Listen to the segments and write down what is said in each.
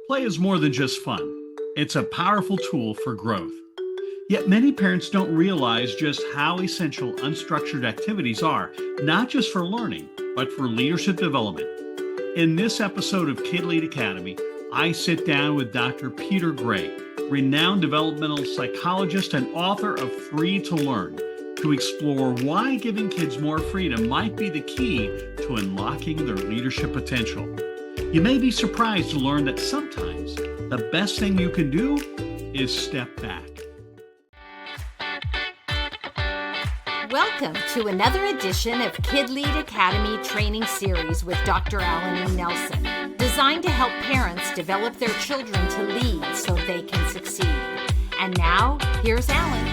Play is more than just fun. It's a powerful tool for growth. Yet many parents don't realize just how essential unstructured activities are, not just for learning, but for leadership development. In this episode of Kid Lead Academy, I sit down with Dr. Peter Gray, renowned developmental psychologist and author of Free to Learn, to explore why giving kids more freedom might be the key to unlocking their leadership potential. You may be surprised to learn that sometimes the best thing you can do is step back. Welcome to another edition of Kid Lead Academy Training Series with Dr. Alan E. Nelson, designed to help parents develop their children to lead so they can succeed. And now, here's Alan.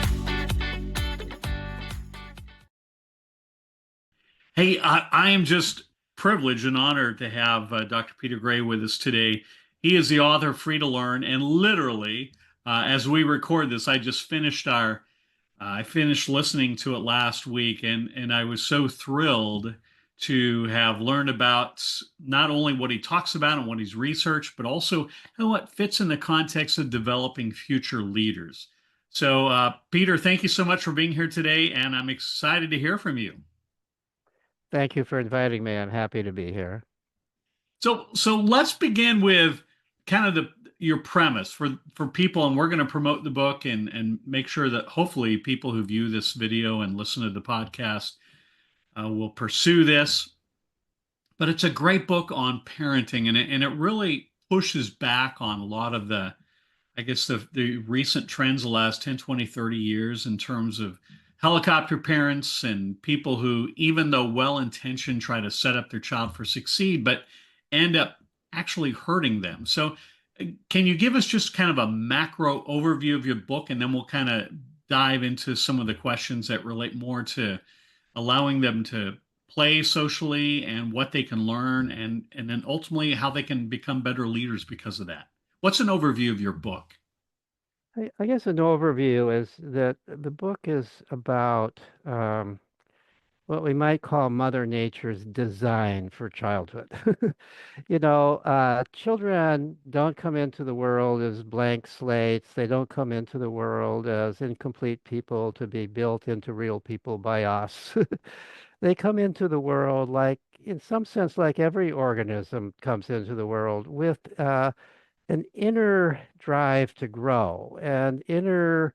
Hey, I am just privileged and honored to have Dr. Peter Gray with us today. He is the author of Free to Learn, and literally, as we record this, I finished listening to it last week, and I was so thrilled to have learned about not only what he talks about and what he's researched, but also how it fits in the context of developing future leaders. So, Peter, thank you so much for being here today, and I'm excited to hear from you. Thank you for inviting me. I'm happy to be here. So let's begin with kind of your premise for people, and we're going to promote the book and make sure that hopefully people who view this video and listen to the podcast will pursue this. But it's a great book on parenting, and it really pushes back on a lot of the recent trends the last 10, 20, 30 years in terms of helicopter parents and people who, even though well-intentioned, try to set up their child for succeed, but end up actually hurting them. So can you give us just kind of a macro overview of your book, and then we'll kind of dive into some of the questions that relate more to allowing them to play socially and what they can learn, and then ultimately how they can become better leaders because of that. What's an overview of your book? I guess an overview is that the book is about what we might call Mother Nature's design for childhood. Children don't come into the world as blank slates. They don't come into the world as incomplete people to be built into real people by us. They come into the world like, in some sense, like every organism comes into the world with an inner drive to grow and inner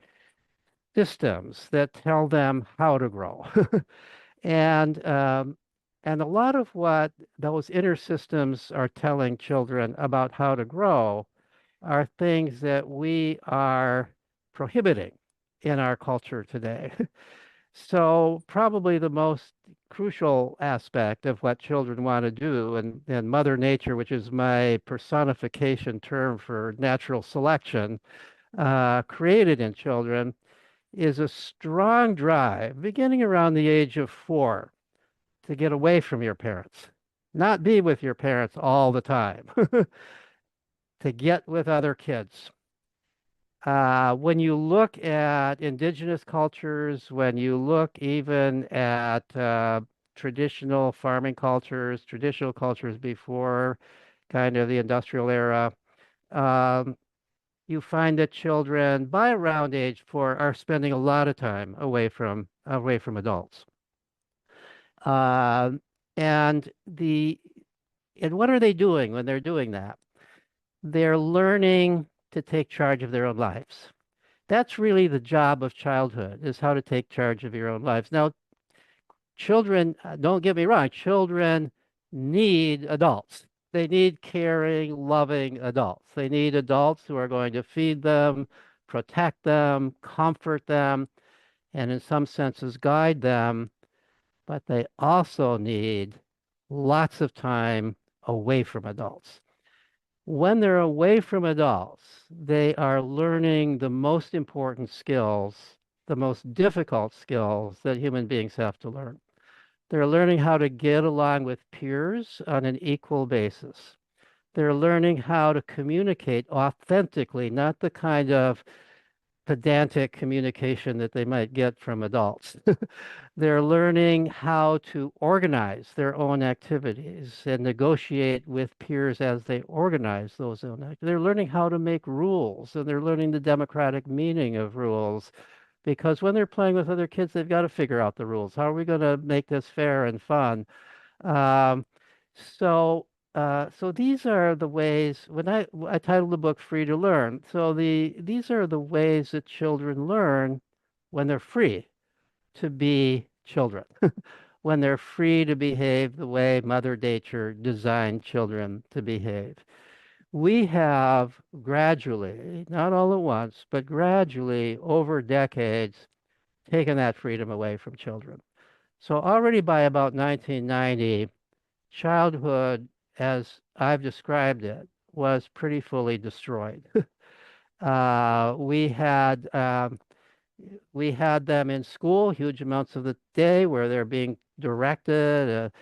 systems that tell them how to grow. And and a lot of what those inner systems are telling children about how to grow are things that we are prohibiting in our culture today. So probably the most crucial aspect of what children want to do, and Mother Nature, which is my personification term for natural selection, created in children, is a strong drive, beginning around the age of 4, to get away from your parents, not be with your parents all the time, to get with other kids. When you look at indigenous cultures, when you look even at traditional farming cultures, traditional cultures before kind of the industrial era, you find that children by around age 4 are spending a lot of time away from adults. And what are they doing when they're doing that? They're learning to take charge of their own lives. That's really the job of childhood, is how to take charge of your own lives. Now, children, don't get me wrong, children need adults. They need caring, loving adults. They need adults who are going to feed them, protect them, comfort them, and in some senses guide them. But they also need lots of time away from adults. When they're away from adults, they are learning the most important skills, the most difficult skills that human beings have to learn. They're learning how to get along with peers on an equal basis. They're learning how to communicate authentically, not the kind of pedantic communication that they might get from adults. They're learning how to organize their own activities and negotiate with peers as they organize those own activities. They're learning how to make rules, and they're learning the democratic meaning of rules because when they're playing with other kids, they've got to figure out the rules. How are we going to make this fair and fun? Um, so, so these are the ways when I titled the book "Free to Learn." So these are the ways that children learn when they're free to be children, when they're free to behave the way Mother Nature designed children to behave. We have gradually, not all at once, but gradually over decades, taken that freedom away from children. So already by about 1990, childhood, as I've described it, was pretty fully destroyed. Uh, we had um, we had them in school huge amounts of the day where they're being directed.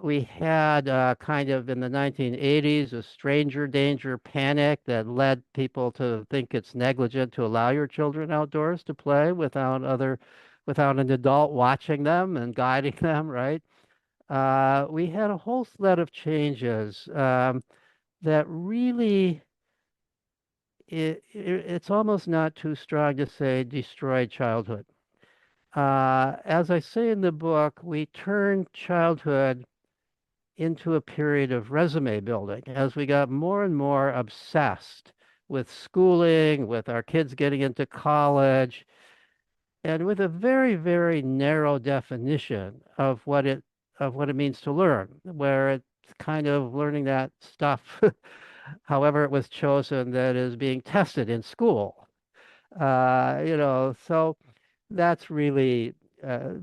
We had kind of in the 1980s a stranger danger panic that led people to think it's negligent to allow your children outdoors to play without an adult watching them and guiding them, right? We had a whole set of changes that really, it's almost not too strong to say destroyed childhood. As I say in the book, we turned childhood into a period of resume building as we got more and more obsessed with schooling, with our kids getting into college, and with a very, very narrow definition of what it means to learn, where it's kind of learning that stuff, however it was chosen, that is being tested in school. So that's really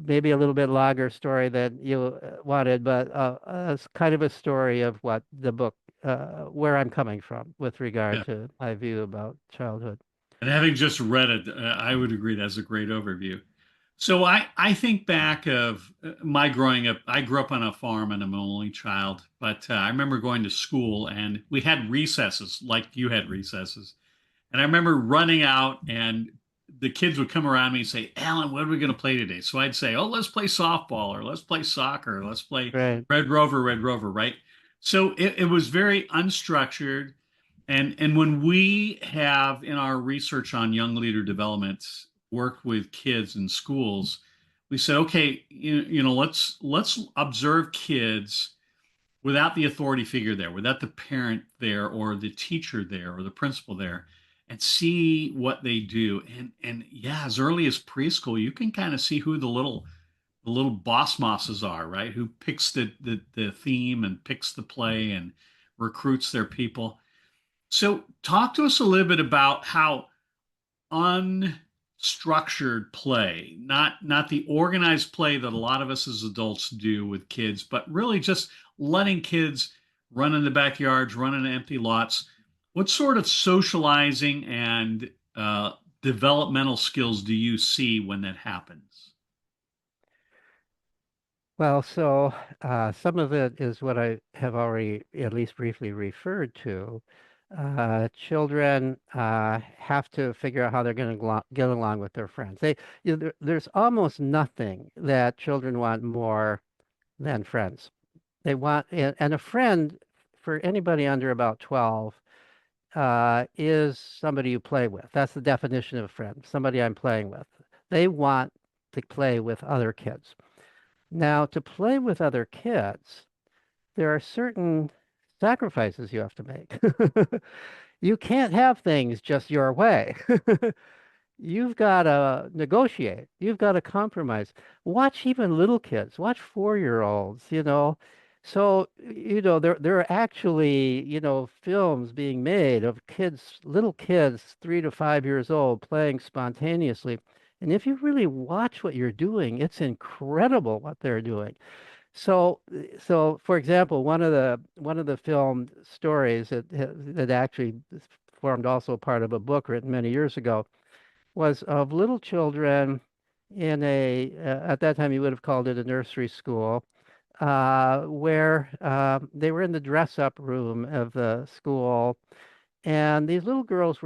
maybe a little bit longer story than you wanted, but it's kind of a story of what the book, where I'm coming from with regard Yeah. to my view about childhood. And having just read it, I would agree that's a great overview. So I think back of my growing up. I grew up on a farm and I'm an only child, but I remember going to school and we had recesses like you had recesses. And I remember running out and the kids would come around me and say, Alan, what are we going to play today? So I'd say, oh, let's play softball or let's play soccer. Or let's play Right. Red Rover, right? So it was very unstructured. And when we have in our research on young leader development worked with kids in schools, we said, okay, let's observe kids without the authority figure there, without the parent there or the teacher there or the principal there, and see what they do. And yeah, as early as preschool, you can kind of see who the little boss mosses are, right? Who picks the theme and picks the play and recruits their people. So talk to us a little bit about how unstructured play, not the organized play that a lot of us as adults do with kids, but really just letting kids run in the backyards, run in empty lots. What sort of socializing and developmental skills do you see when that happens? Well, so some of it is what I have already at least briefly referred to. Children have to figure out how they're going to get along with their friends. There's almost nothing that children want more than friends. They want, and a friend for anybody under about 12 is somebody you play with. That's the definition of a friend, somebody I'm playing with. They want to play with other kids. Now, to play with other kids, there are certain sacrifices you have to make. You can't have things just your way. You've got to negotiate. You've got to compromise. Watch even little kids. Watch 4-year-olds, So, there are actually, films being made of kids, little kids, 3 to 5 years old, playing spontaneously. And if you really watch what you're doing, it's incredible what they're doing. So for example, one of the film stories that actually formed also part of a book written many years ago was of little children in at that time you would have called it a nursery school, where they were in the dress up room of the school And these little girls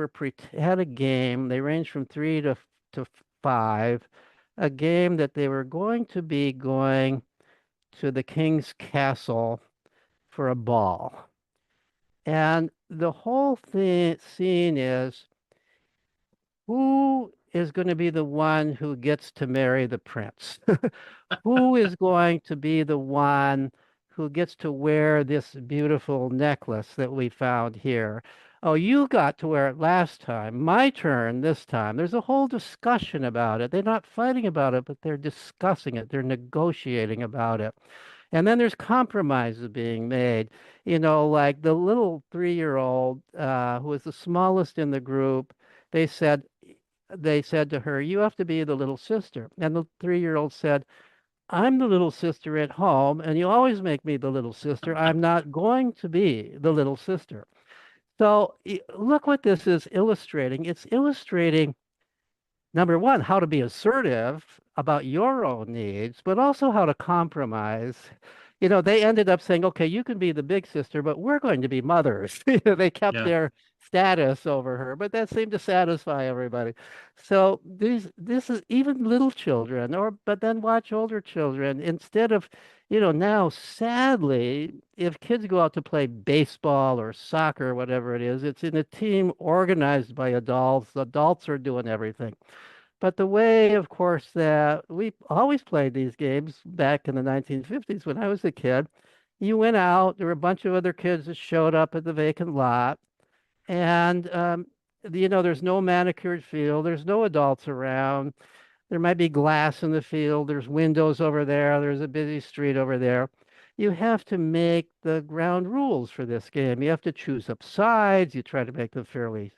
had a game. They ranged from three to five, a game that they were going to be going to the king's castle for a ball. And the whole scene is who is going to be the one who gets to marry the prince? Who is going to be the one who gets to wear this beautiful necklace that we found here? Oh, you got to wear it last time. My turn this time. There's a whole discussion about it. They're not fighting about it, but they're discussing it. They're negotiating about it. And then there's compromises being made. Like the little 3-year-old who was the smallest in the group, they said they said to her, "You have to be the little sister." And the 3-year-old said, "I'm the little sister at home, and you always make me the little sister. I'm not going to be the little sister." So look what this is illustrating. It's illustrating, number one, how to be assertive about your own needs, but also how to compromise. They ended up saying, okay, you can be the big sister, but we're going to be mothers. They kept Yeah. their status over her, but that seemed to satisfy everybody. So this is even little children, but then watch older children instead of, now sadly, if kids go out to play baseball or soccer, whatever it is, it's in a team organized by adults. Adults are doing everything. But the way, of course, that we always played these games back in the 1950s when I was a kid, you went out, there were a bunch of other kids that showed up at the vacant lot, and there's no manicured field, there's no adults around. There might be glass in the field. There's windows over there. There's a busy street over there. You have to make the ground rules for this game. You have to choose up sides. You try to make them fairly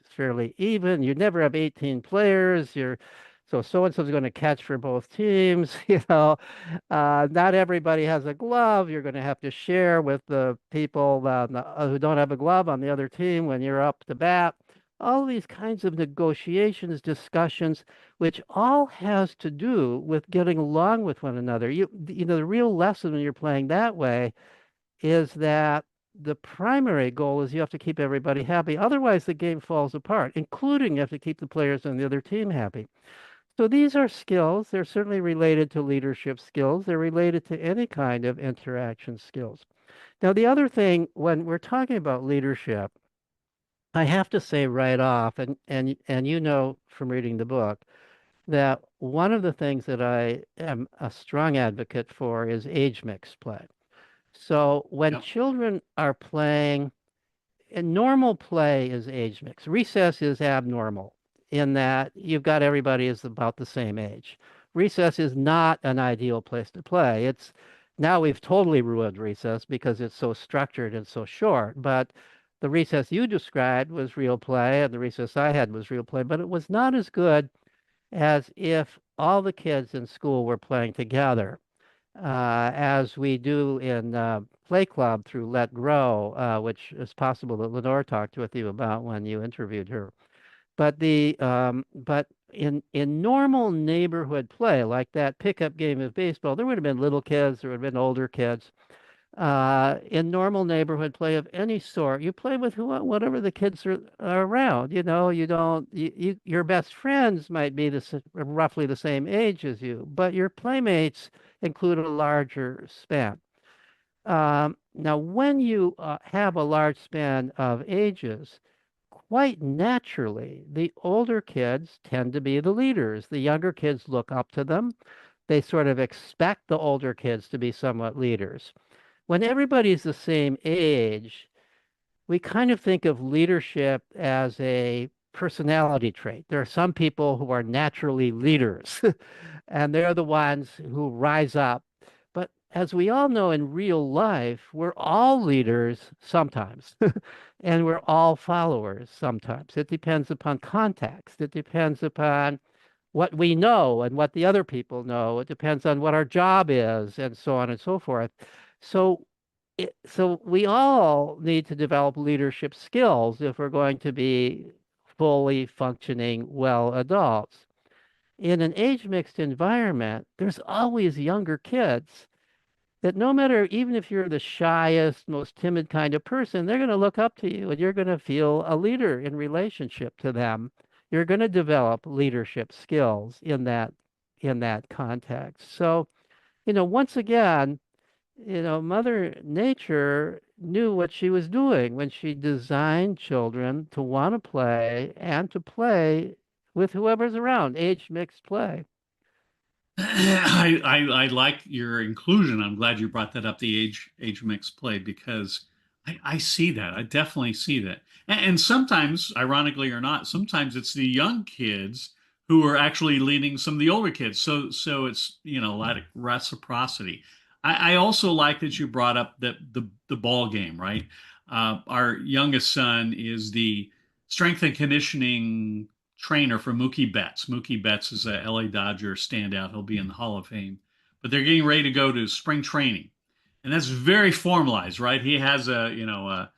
even. You never have 18 players. So and so's going to catch for both teams. Not everybody has a glove. You're going to have to share with the people who don't have a glove on the other team when you're up to bat. All these kinds of negotiations, discussions, which all has to do with getting along with one another. The real lesson when you're playing that way is that the primary goal is you have to keep everybody happy. Otherwise, the game falls apart, including you have to keep the players on the other team happy. So these are skills. They're certainly related to leadership skills. They're related to any kind of interaction skills. Now, the other thing, when we're talking about leadership, I have to say right off, and from reading the book, that one of the things that I am a strong advocate for is age mix play. So when Yeah. children are playing, and normal play is age mix. Recess is abnormal in that you've got everybody is about the same age. Recess is not an ideal place to play. It's now we've totally ruined recess because it's so structured and so short. But the recess you described was real play, and the recess I had was real play, but it was not as good as if all the kids in school were playing together, as we do in Play Club through Let Grow, which is possible that Lenore talked with you about when you interviewed her. But in normal neighborhood play, like that pickup game of baseball, there would have been little kids, there would have been older kids. In normal neighborhood play of any sort, you play with whatever the kids are around. You don't, your best friends might be roughly the same age as you, but your playmates include a larger span. Now, when you have a large span of ages, quite naturally, the older kids tend to be the leaders. The younger kids look up to them. They sort of expect the older kids to be somewhat leaders. When everybody's the same age, we kind of think of leadership as a personality trait. There are some people who are naturally leaders, and they're the ones who rise up. But as we all know in real life, we're all leaders sometimes, and we're all followers sometimes. It depends upon context, it depends upon what we know and what the other people know. It depends on what our job is, and so on and so forth. So, so we all need to develop leadership skills if we're going to be fully functioning well adults. In an age mixed environment, there's always younger kids. that no matter, even if you're the shyest, most timid kind of person, they're going to look up to you and you're going to feel a leader in relationship to them. You're going to develop leadership skills in that context. So, once again, Mother Nature knew what she was doing when she designed children to want to play and to play with whoever's around, age mixed play. I like your inclusion. I'm glad you brought that up, the age mix play, because I see that. I definitely see that. And sometimes, ironically or not, sometimes it's the young kids who are actually leading some of the older kids. So it's, a lot of reciprocity. I also like that you brought up the ball game, right? Our youngest son is the strength and conditioning trainer for Mookie Betts. Mookie Betts is a LA Dodger standout. He'll be in the Hall of Fame. But they're getting ready to go to spring training. And that's very formalized, right? He has a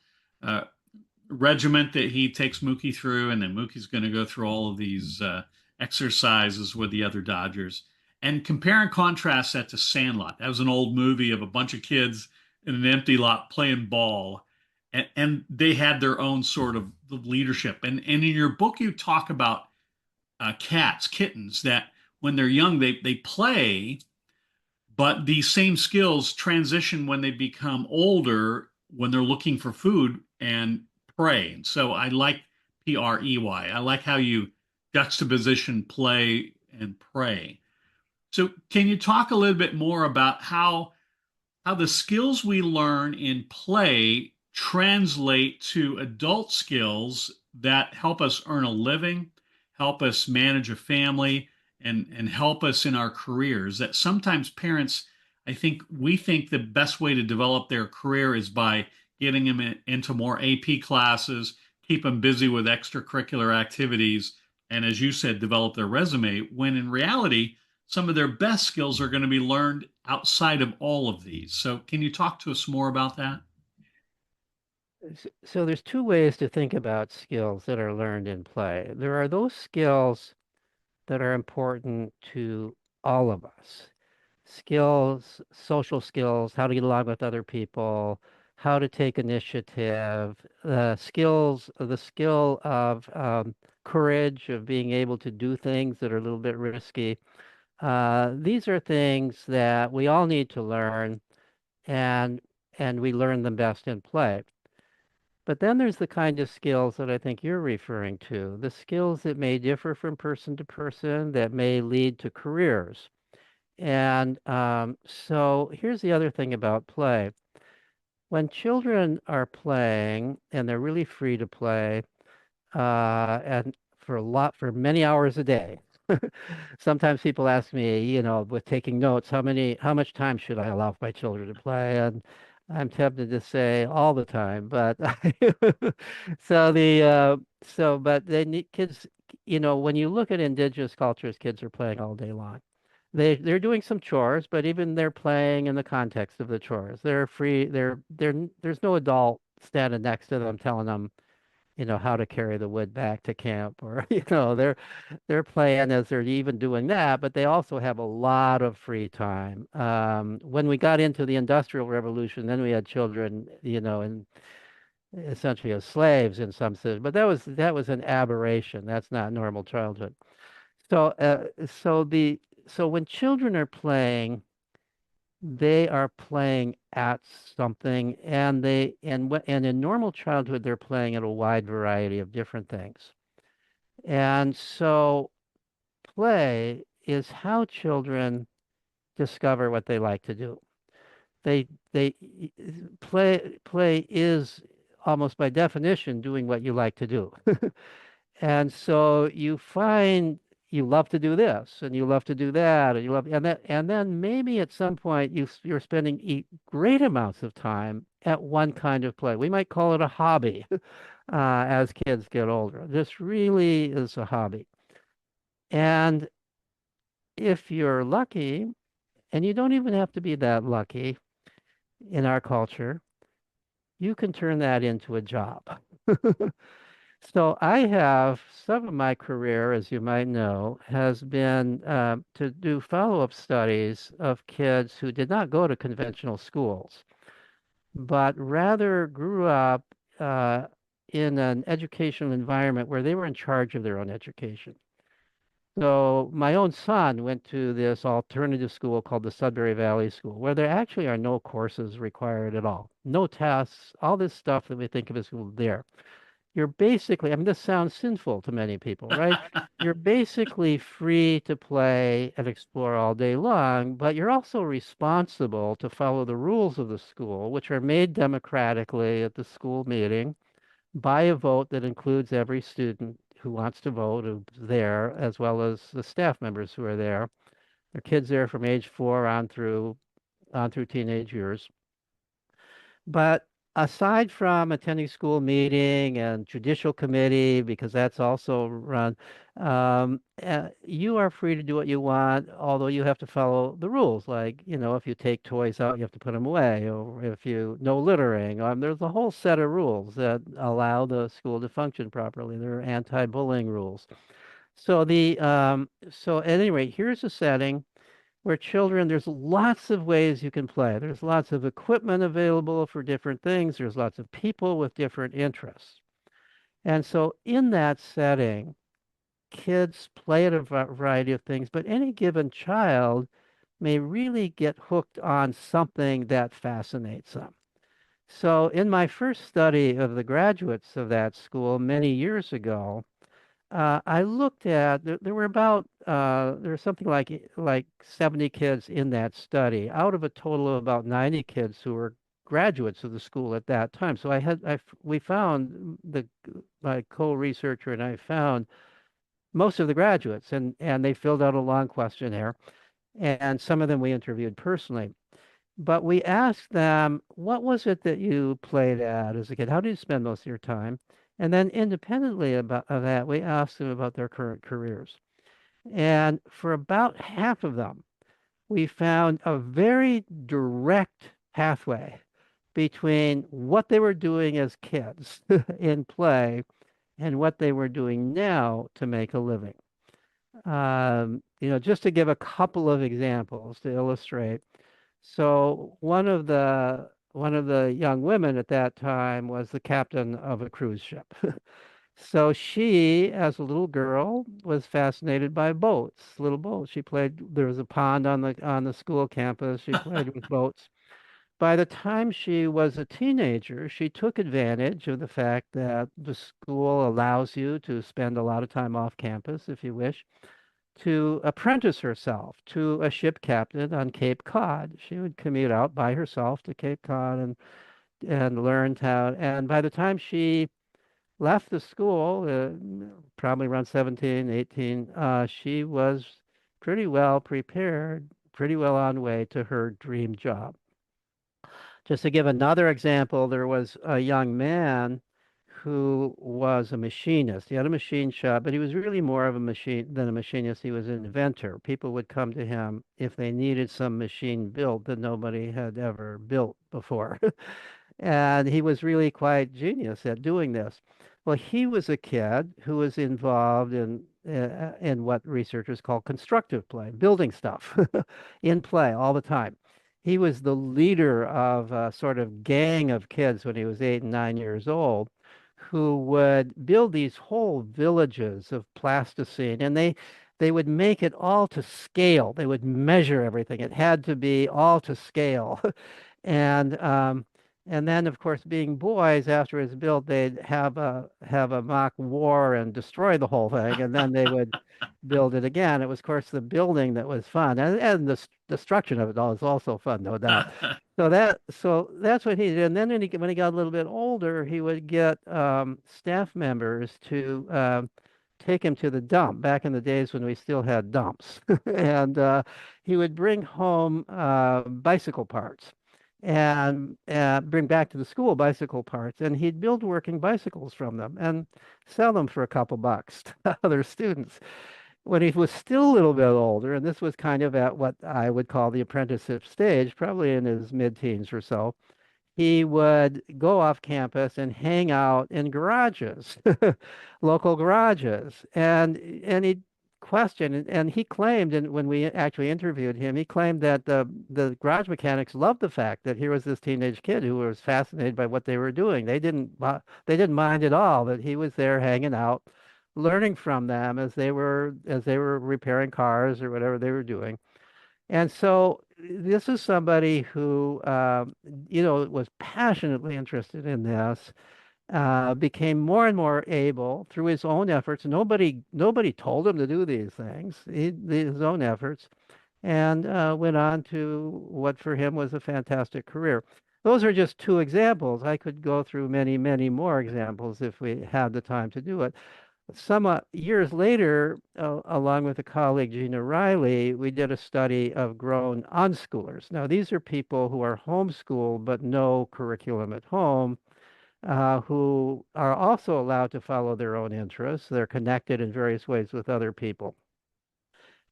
regiment that he takes Mookie through, and then Mookie's going to go through all of these exercises with the other Dodgers. And compare and contrast that to Sandlot. That was an old movie of a bunch of kids in an empty lot playing ball, and they had their own sort of leadership. And in your book, you talk about kittens, that when they're young, they play, but these same skills transition when they become older, when they're looking for food and prey. And so I like PREY. I like how you juxtaposition play and prey. So can you talk a little bit more about how the skills we learn in play translate to adult skills that help us earn a living, help us manage a family, and help us in our careers? That sometimes parents, I think, we think the best way to develop their career is by getting them into more AP classes, keep them busy with extracurricular activities, and as you said, develop their resume, when in reality, some of their best skills are going to be learned outside of all of these. So, can you talk to us more about that? So there's two ways to think about skills that are learned in play. There are those skills that are important to all of us. Skills, social skills, how to get along with other people, how to take initiative, the skill of courage, of being able to do things that are a little bit risky. These are things that we all need to learn, and we learn them best in play. But then there's the kind of skills that I think you're referring to, the skills that may differ from person to person, that may lead to careers. And so here's the other thing about play. When children are playing and they're really free to play, and for many hours a day. Sometimes people ask me, with taking notes, how much time should I allow my children to play? And I'm tempted to say all the time, but but they need kids, when you look at indigenous cultures, kids are playing all day long. They're doing some chores, but even they're playing in the context of the chores. They're free. There's no adult standing next to them telling them, how to carry the wood back to camp, or they're playing as they're even doing that, but they also have a lot of free time. When we got into the Industrial Revolution, then we had children, and essentially as slaves in some sense, but that was an aberration. That's not normal childhood. So when children are playing, they are playing at something, and in normal childhood they're playing at a wide variety of different things. And so play is how children discover what they like to do. They play is almost by definition doing what you like to do. And so you find you love to do this and you love to do that and then maybe at some point you're spending great amounts of time at one kind of play. We might call it a hobby as kids get older. This really is a hobby. And if you're lucky, and you don't even have to be that lucky in our culture, you can turn that into a job. So I have some of my career, as you might know, has been to do follow-up studies of kids who did not go to conventional schools, but rather grew up uh, in an educational environment where they were in charge of their own education. So my own son went to this alternative school called the Sudbury Valley School, where there actually are no courses required at all, no tests, all this stuff that we think of as school there. You're basically, I mean, this sounds sinful to many people, right? You're basically free to play and explore all day long, but you're also responsible to follow the rules of the school, which are made democratically at the school meeting by a vote that includes every student who wants to vote who's there, as well as the staff members who are there. There are kids there from age 4 on through teenage years. But aside from attending school meeting and judicial committee, because that's also run, you are free to do what you want, although you have to follow the rules. Like, if you take toys out, you have to put them away, or if you no littering. There's a whole set of rules that allow the school to function properly. There are anti-bullying rules. So at any rate, here's a setting where children, there's lots of ways you can play. There's lots of equipment available for different things. There's lots of people with different interests. And so in that setting, kids play at a variety of things, but any given child may really get hooked on something that fascinates them. So in my first study of the graduates of that school many years ago, I looked at there were about there was something like 70 kids in that study out of a total of about 90 kids who were graduates of the school at that time. So we found the my co-researcher and I found most of the graduates and they filled out a long questionnaire and some of them we interviewed personally. But we asked them, what was it that you played at as a kid? How did you spend most of your time? And then independently of that, we asked them about their current careers. And for about half of them, we found a very direct pathway between what they were doing as kids in play and what they were doing now to make a living. Just to give a couple of examples to illustrate. So one of the young women at that time was the captain of a cruise ship. So she, as a little girl, was fascinated by boats, little boats. She played, there was a pond on the school campus. She played with boats. By the time she was a teenager, she took advantage of the fact that the school allows you to spend a lot of time off campus if you wish to apprentice herself to a ship captain on Cape Cod. She would commute out by herself to Cape Cod and learned how. And by the time she left the school, probably around 17, 18, she was pretty well prepared, pretty well on way to her dream job. Just to give another example, there was a young man who was a machinist. He had a machine shop, but he was really more of a machine than a machinist. He was an inventor. People would come to him if they needed some machine built that nobody had ever built before. And he was really quite genius at doing this. Well, he was a kid who was involved in what researchers call constructive play, building stuff in play all the time. He was the leader of a sort of gang of kids when he was 8 and 9 years old, who would build these whole villages of plasticine, and they would make it all to scale. They would measure everything. It had to be all to scale. And and then, of course, being boys, after it's built, they'd have a mock war and destroy the whole thing, and then they would build it again. It was, of course, the building that was fun, and the destruction of it all is also fun, no doubt. So that's what he did. And then when he got a little bit older, he would get staff members to take him to the dump back in the days when we still had dumps, and he would bring home bicycle parts and bring back to the school bicycle parts, and he'd build working bicycles from them and sell them for a couple bucks to other students. When he was still a little bit older, and this was kind of at what I would call the apprenticeship stage, probably in his mid-teens or so, he would go off campus and hang out in garages, local garages. And he questioned, and he claimed, and when we actually interviewed him, he claimed that the garage mechanics loved the fact that here was this teenage kid who was fascinated by what they were doing. They didn't mind at all that he was there hanging out, learning from them as they were repairing cars or whatever they were doing. And so this is somebody who, was passionately interested in this, became more and more able through his own efforts. Nobody told him to do these things. His own efforts, and went on to what for him was a fantastic career. Those are just two examples. I could go through many, many more examples if we had the time to do it. Some years later, along with a colleague, Gina Riley, we did a study of grown unschoolers. Now, these are people who are homeschooled but no curriculum at home, who are also allowed to follow their own interests. They're connected in various ways with other people.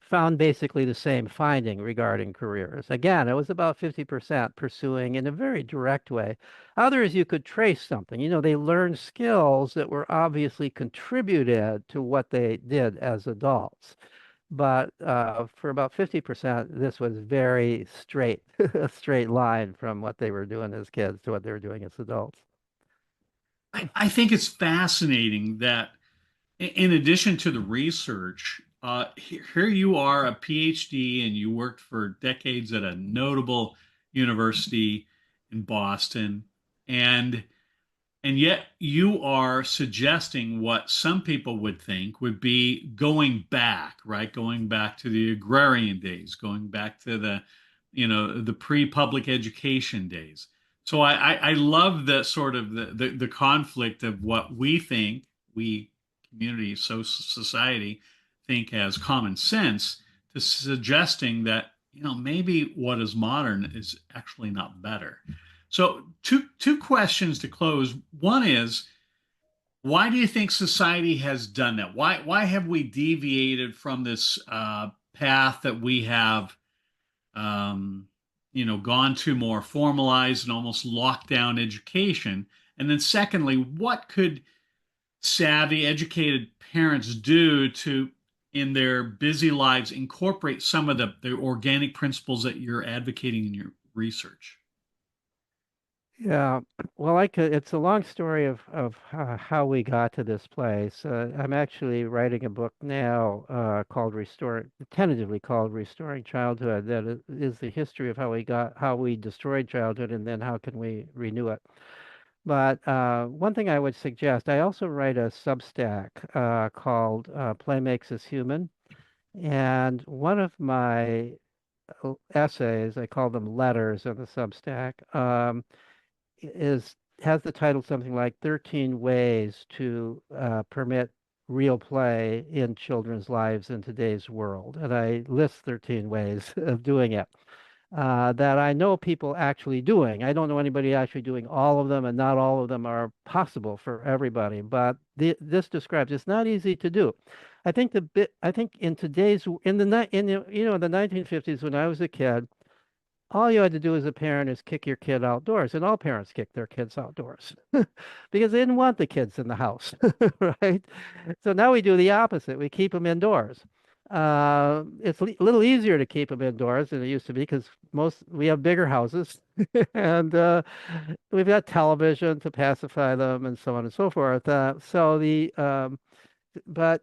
Found basically the same finding regarding careers. Again, it was about 50% pursuing in a very direct way. Others, you could trace something. They learned skills that were obviously contributed to what they did as adults. But for about 50%, this was very straight, a straight line from what they were doing as kids to what they were doing as adults. I think it's fascinating that in addition to the research, here you are, a PhD, and you worked for decades at a notable university in Boston, and and yet you are suggesting what some people would think would be going back, right? Going back to the agrarian days, going back to the pre-public education days. So I love the sort of the conflict of what we think, we community, so society think as common sense, to suggesting that maybe what is modern is actually not better. So two questions to close. One is, why do you think society has done that? Why have we deviated from this path that we have gone to more formalized and almost locked down education? And then secondly, what could savvy, educated parents do to, in their busy lives, incorporate some of the organic principles that you're advocating in your research? Yeah, well, it's a long story of how we got to this place. I'm actually writing a book now tentatively called Restoring Childhood, that is the history of how we destroyed childhood, and then how can we renew it. But one thing I would suggest, I also write a Substack called Play Makes Us Human, and one of my essays, I call them letters in the Substack. Is has the title something like 13 ways to permit real play in children's lives in today's world. And I list 13 ways of doing it that I know people actually doing. I don't know anybody actually doing all of them, and not all of them are possible for everybody. But this describes it's not easy to do. I think in today's in the in the 1950s when I was a kid, all you had to do as a parent is kick your kid outdoors, and all parents kick their kids outdoors because they didn't want the kids in the house, right? So now we do the opposite. We keep them indoors. It's a little easier to keep them indoors than it used to be because we have bigger houses and we've got television to pacify them and so on and so forth. But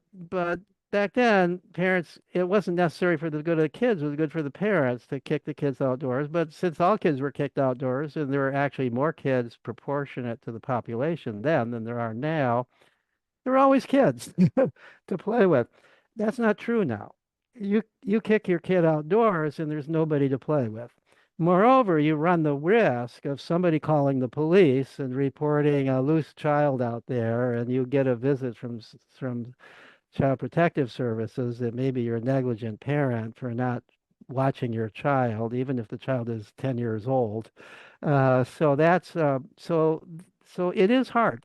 back then, parents, it wasn't necessary for the good of the kids, it was good for the parents to kick the kids outdoors. But since all kids were kicked outdoors, and there were actually more kids proportionate to the population then than there are now, there were always kids to play with. That's not true now. You kick your kid outdoors and there's nobody to play with. Moreover, you run the risk of somebody calling the police and reporting a loose child out there, and you get a visit from Child Protective Services that maybe you're a negligent parent for not watching your child, even if the child is 10 years old. So that's so it is hard.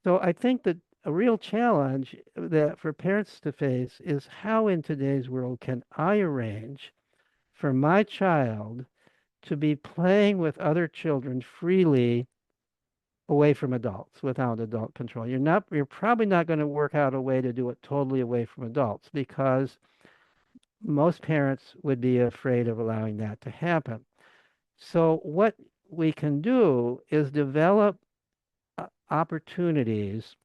So I think that a real challenge that for parents to face is how in today's world can I arrange for my child to be playing with other children freely away from adults without adult control. You're probably not going to work out a way to do it totally away from adults because most parents would be afraid of allowing that to happen. So what we can do is develop opportunities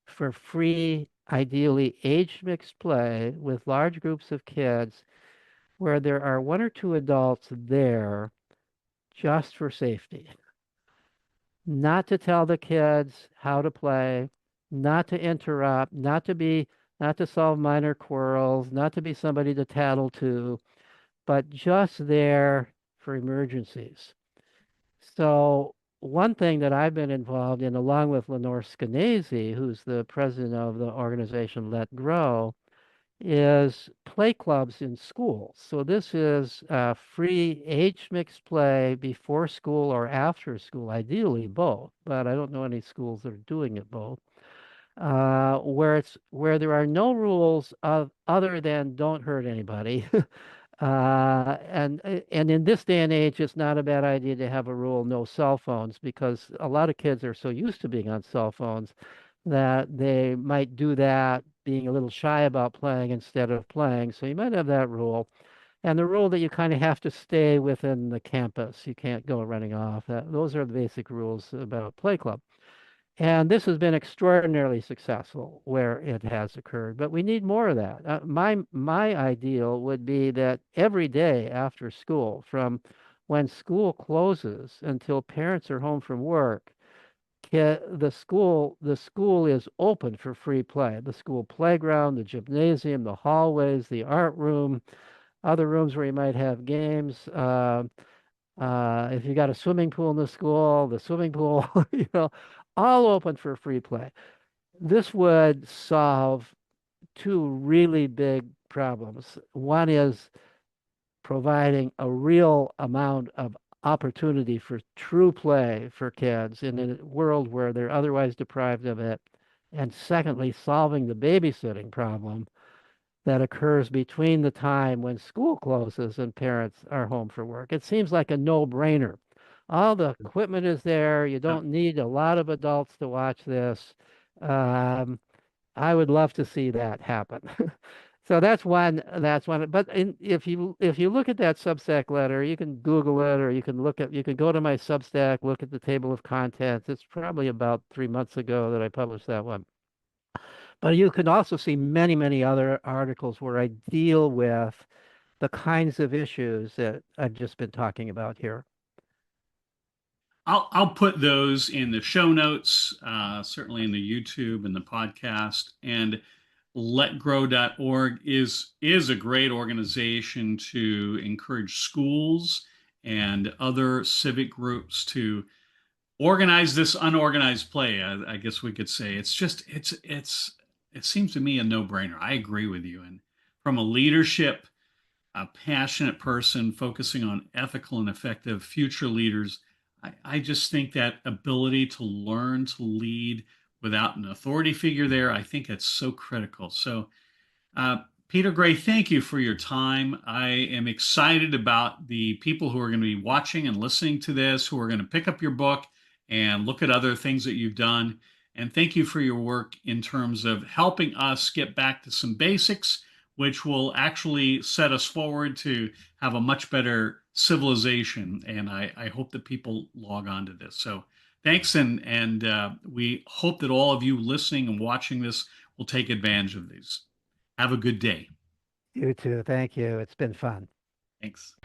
for free, ideally age mixed play with large groups of kids where there are one or two adults there just for safety. Not to tell the kids how to play, not to interrupt, not to solve minor quarrels, not to be somebody to tattle to, but just there for emergencies. So one thing that I've been involved in, along with Lenore Skenazy, who's the president of the organization Let Grow, is play clubs in schools. So this is free age mixed play before school or after school, ideally both, but I don't know any schools that are doing it both. Where there are no rules of other than don't hurt anybody. And in this day and age, it's not a bad idea to have a rule, no cell phones, because a lot of kids are so used to being on cell phones that they might do that, being a little shy about playing instead of playing. So you might have that rule. And the rule that you kind of have to stay within the campus. You can't go running off. Those are the basic rules about Play Club. And this has been extraordinarily successful where it has occurred, but we need more of that. My ideal would be that every day after school, from when school closes until parents are home from work, the school is open for free play. The school playground, the gymnasium, the hallways, the art room, other rooms where you might have games. If you got a swimming pool in the swimming pool, all open for free play. This would solve two really big problems. One is providing a real amount of opportunity for true play for kids in a world where they're otherwise deprived of it. And secondly, solving the babysitting problem that occurs between the time when school closes and parents are home for work. It seems like a no-brainer. All the equipment is there. You Yeah. don't need a lot of adults to watch this. Um, I would love to see that happen. So that's one. That's one. But if you look at that Substack letter, you can Google it, or you can go to my Substack, look at the table of contents. It's probably about 3 months ago that I published that one. But you can also see many, many other articles where I deal with the kinds of issues that I've just been talking about here. I'll put those in the show notes, certainly in the YouTube and the podcast. And letgrow.org is a great organization to encourage schools and other civic groups to organize this unorganized play. I guess we could say it seems to me a no-brainer. I agree with you. And from a leadership, a passionate person focusing on ethical and effective future leaders, I just think that ability to learn to lead without an authority figure there, I think it's so critical. So, Peter Gray, thank you for your time. I am excited about the people who are going to be watching and listening to this, who are going to pick up your book and look at other things that you've done. And thank you for your work in terms of helping us get back to some basics, which will actually set us forward to have a much better civilization. And I hope that people log on to this. So thanks. And we hope that all of you listening and watching this will take advantage of these. Have a good day. You too. Thank you. It's been fun. Thanks.